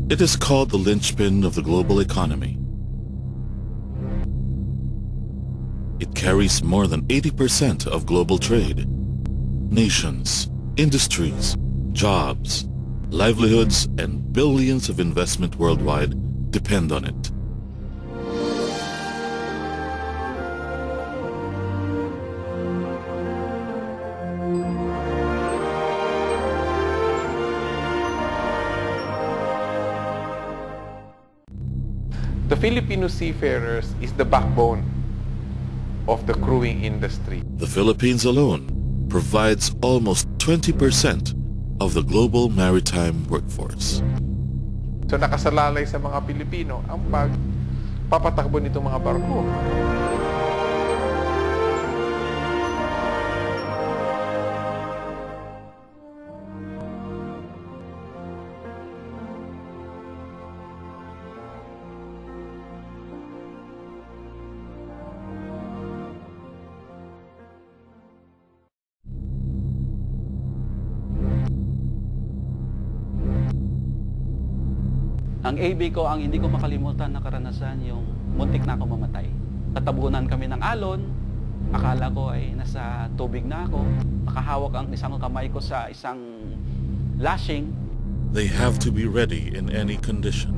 It is called the linchpin of the global economy. It carries more than 80% of global trade. Nations, industries, jobs, livelihoods, and billions of investment worldwide depend on it. The Filipino seafarers is the backbone of the crewing industry. The Philippines alone provides almost 20% of the global maritime workforce. So nakasalalay sa mga Pilipino ang pagpapatakbo nitong mga barko. Ang AB ko, ang hindi ko makalimutan na karanasan, yung muntik na ako mamatay. Tatabunan kami ng alon, akala ko ay nasa tubig na ako, makahawak ang isang kamay ko sa isang lashing. They have to be ready in any condition,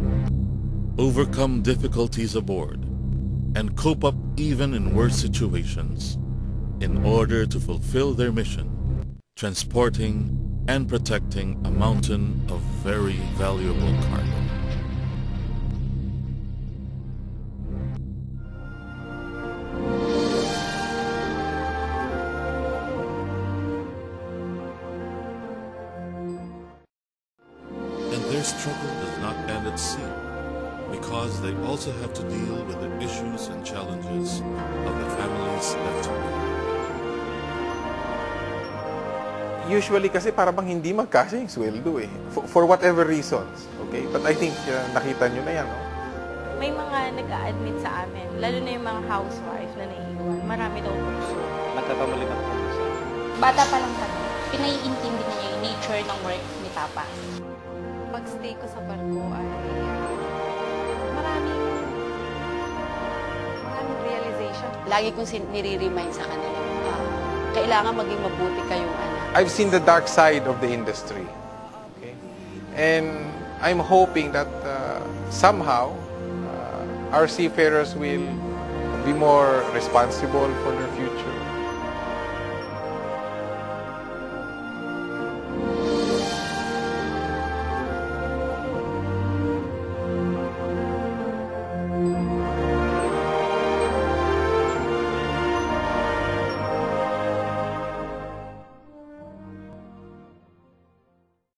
overcome difficulties aboard, and cope up even in worse situations in order to fulfill their mission, transporting and protecting a mountain of very valuable cargo. Their struggle does not end at sea, because they also have to deal with the issues and challenges of the families left behind. Usually kasi para bang hindi magkasya yung sweldo eh. For whatever reasons. Okay? But I think nakita nyo na yan, no? May mga nag-a-admit sa amin, lalo na yung mga housewife na naiiwan. Marami daw puso. Nagkakamali na ako sa Bata pa lang kami, pinaiintindi niya yung nature ng work ni Papa. Pag-stay ko sa barko ay maraming realization. Lagi kong nire-remind sa kanila, kailangan maging mabuti kayong anak. I've seen the dark side of the industry. Okay? And I'm hoping that somehow our seafarers will be more responsible for their future.